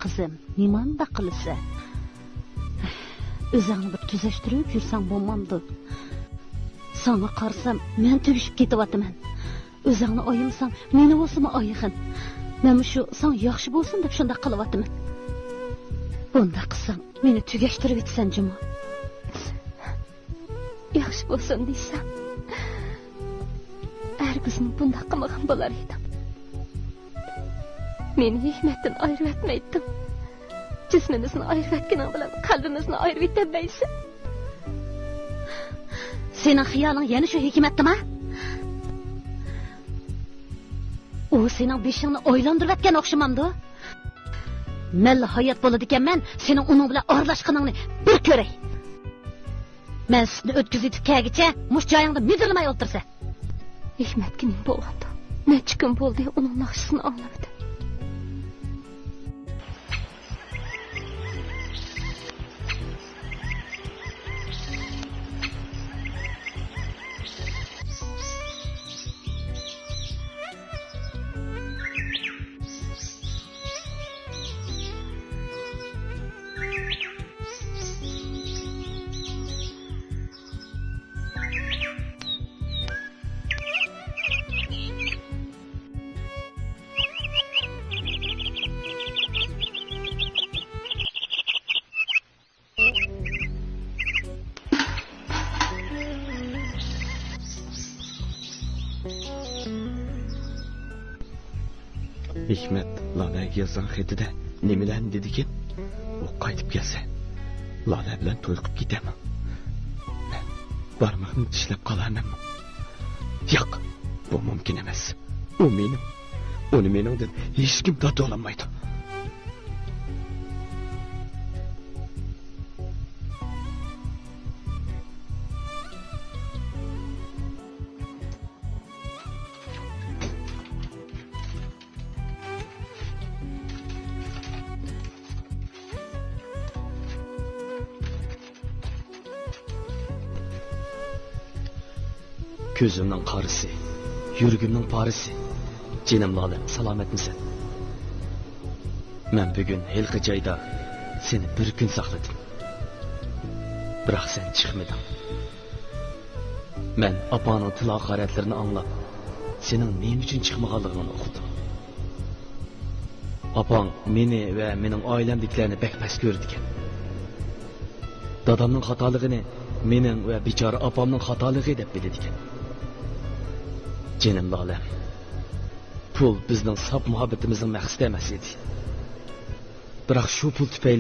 qizim, nimanda qilsa? O'zingni bir tuzashtirib yursang bo'lmamdi. Sana qarsam, men tugishib ketyapman. O'zingni oyimsan, meni o'zim oyig'in. Men shu sen yaxshi bo'lsin deb shunda qilyapman. Bunda qilsam, meni tugashtirib etsan, Juma. Yaxshi bo'lsin deysan. Hargizni bunda qilmagan bo'lar edim. Meni hikmatdan ayirib etmaydim. Jismimizni ayirib etganing bilan qalbimizni ayirib etmaysan. Sening xiyoling yana shu hikmatdimi? U sening beshingni o'ylantirib etgan o'xshamamdi. Malla hayot bo'ladi ekanman, sening uning bilan aralashganingni bir ko'ray. Men sizni o'tkazib kelgacha mush joyingda midirlamay o'tirsa. Hikmatga nim bo'lganda, necha kun bo'ldi uning naqshisini anglamadi. Hikmet Lale'ye yazan xetide nemilen dedi ki o qaytib kelsa Lale bilan to'y qilib ketaman. Men barmoqni tishlab qolarmanmi? Yo'q, bu mumkin emas. U mening, uni meningdan hech kim torta olmaydi. Gözümden qarısı, yürgümden parisi, canım Lalem salamet misin? Ben bugün hilqi joyda seni bir gün saqladım. Biroq sen chiqmading. Men opaning til haqoratlarini anglab, sening nima uchun chiqmaganligingni o'qidim. Opang meni va mening oilamdagilarni bekpas ko'rdi ekan. Dadamning xatoligini mening va bechora opamning xatoligi deb bildi ekan. Canım Lalem, pul bizning saf muhabbatimizning maqsadi emas edi. Biroq shu pul tufayli